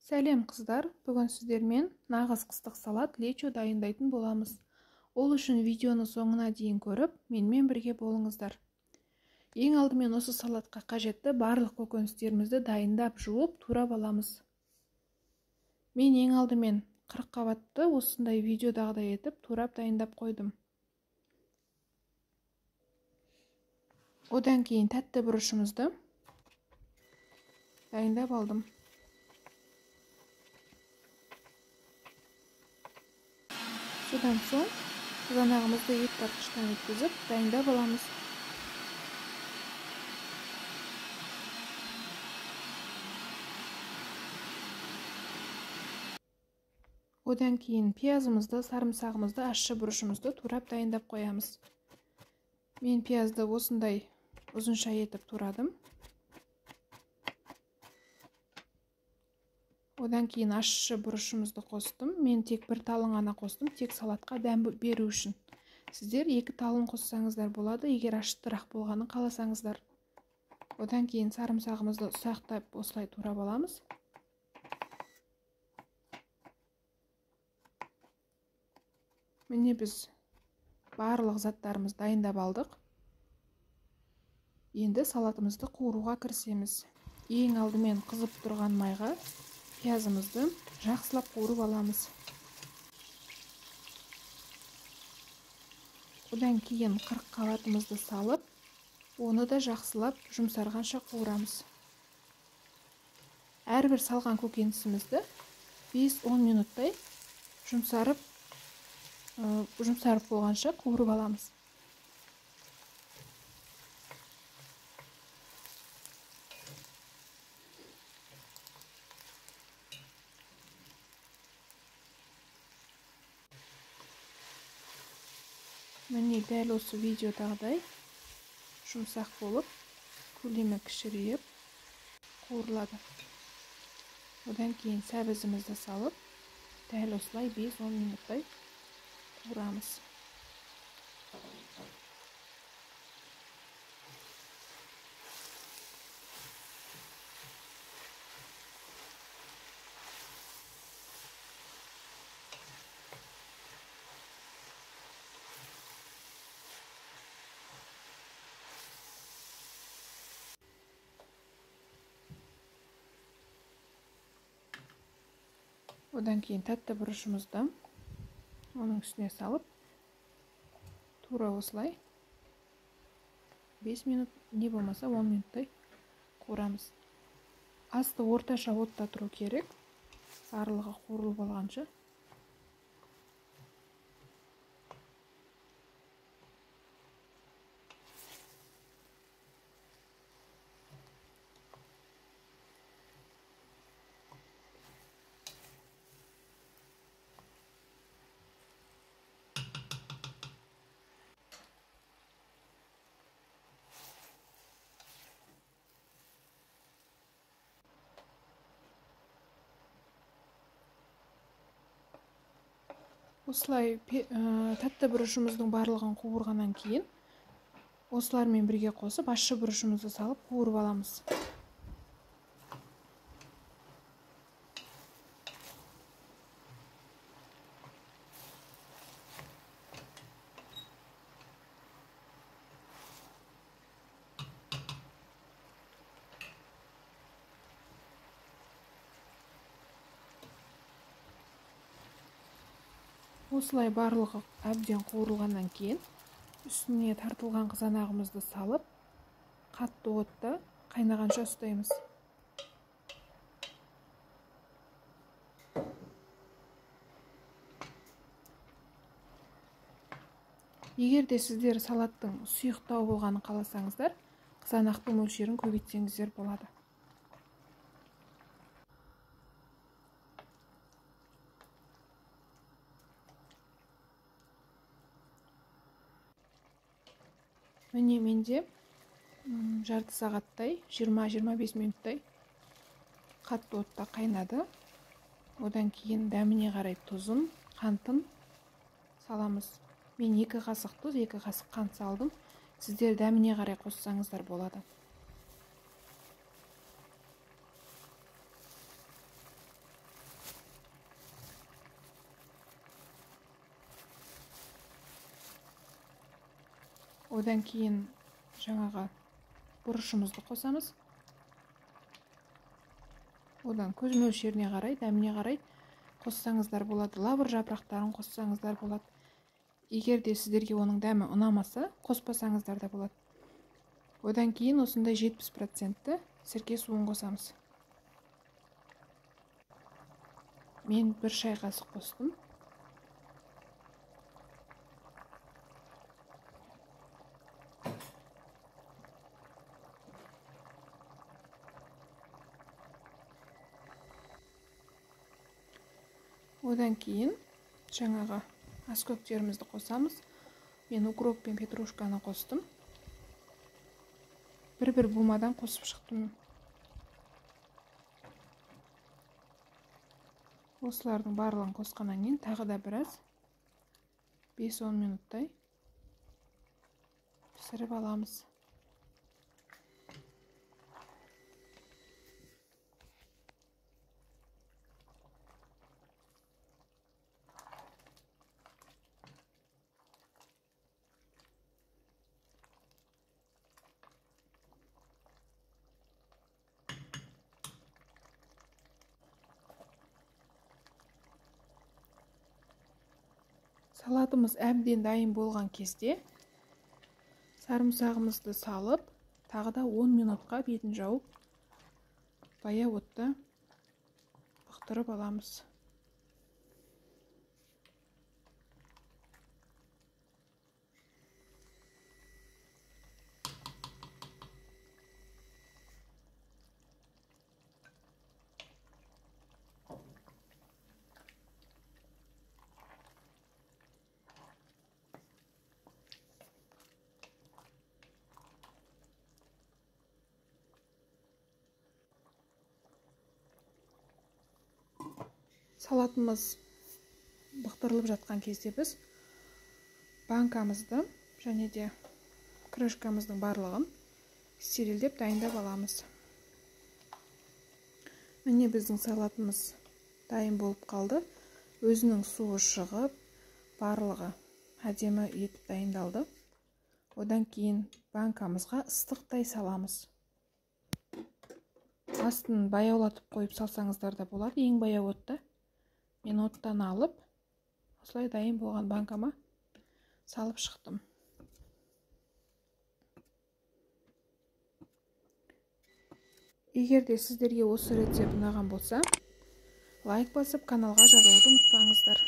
Сәлем қыздар, бүгін сіздермен нағыз қыстық салат лечо дайындайтын боламыз. Ол үшін видеоны соңына дейін көріп, менімен бірге болыңыздар. Ең алдымен осы салатқа қажетті барлық көкөністерімізді дайындап жуып турап аламыз. Мен ең алдымен 40 қабатты осындай видеодағыдай етіп турап дайындап қойдым. Одан кейін тәтті бұрышымызды дайындап алдым. Содан соң қызанағымызды ет тартқыштан өткізіп дайындап аламыз. Одан кейін пиязымызды, сарымсағымызды, ащы бұрышымызды турап дайындап қоямыз. Мен пиязды осындай ұзынша етіп турадым. Одан кейін ащы бұрышымызды қостым. Мен тек бір талын ғана қостым, тек салатқа дәм беру үшін. Сіздер 2 талын қоссаңыздар болады, егер ащырақ болғанын қаласаңыздар. Одан кейін сарымсағымызды ұсақтап осылай турап аламыз. Міне біз барлық заттарымыз дайындап алдық. Енді салатымызды қуыруға кірісеміз. Ең алдымен қызып тұрған майға пиязымызды жақсылап қуырып аламыз. Одан кейін 40 қабатымызды салып, оны да жақсылап жұмсарғанша қуырамыз. Әрбір салған көкөнісімізді 5-10 минуттай жұмсарып болғанша қуырып аламыз. Міне дәл осы видеодағыдай жұмсақ болып, көлемі кішірейіп қуырылады. Одан кейін сәбізімізді салып, дәл осылай 5-10 минуттай қуырамыз. Одан кейін тәтті бұрышымызды оның үстіне салып, тура осылай 5 минут, не болмаса 10 минуттай қуырамыз. Асты орташа отта тұру керек, барлығы қуырылып алғанша. Осылай тәтті бұрышымыздың барлығын қуырғаннан кейін, осылармен бірге қосып, ащы бұрышымызды салып қуырып аламыз. Осылай барлығы әбден қуырылғаннан кейін, үстіне тартылған қызанағымызды салып, қатты отта қайнағанша ұстаймыз. Егер де сіздер салаттың сұйықтау болғанын қаласаңыздар, қызанақтың мөлшерін көбейтсеңіздер болады. Міне менде жарты сағаттай, 20-25 минуттай қатты отта қайнады. Одан кейін дәміне қарай тұзын, қантын саламыз. Мен 2 қасық тұз, 2 қасық қант салдым. Сіздер дәміне қарай қоссаңыздар болады. Одан кейін жаңағы бұрышымызды қосамыз. Одан көз мөлшеріне қарай, дәміне қарай қоссаңыздар болады. Лавр жапырақтарын қоссаңыздар болады. Егер де сіздерге оның дәмі ұнамаса, қоспасаңыздар да болады. Одан кейін осындай 70% сірке суын қосамыз. Мен 1 шай қасық қостым. Одан кейін жаңағы аскөктерімізді қосамыз. Мен укроп пен петрушканы қостым. Бір бумадан қосып шықтым. Осылардың барлығын қосқаннан кейін тағы да біраз 5-10 минуттай пісіріп аламыз. Салатымыз әбден дайын болған кезде сарымсағымызды салып, тағы да 10 минутқа бетін жауып, баяу отта бұқтырып аламыз. Салатымыз бұқтырылып жатқан кезде біз банкамызды және де крышкамыздың барлығын стерилдеп дайындап аламыз. Міне біздің салатымыз дайын болып қалды. Өзінің суы шығып, барлығы әдемі етіп дайындалды. Одан кейін банкамызға ыстықтай саламыз. Астын баяулатып қойып салсаңыздар да болады, ең баяу отта. Мен оттан алып, осылай дайын болған банкама салып шықтым. Егер де сіздерге осы рецепт ұнаған болса, лайк басып, каналға жазылуды ұмытпаңыздар.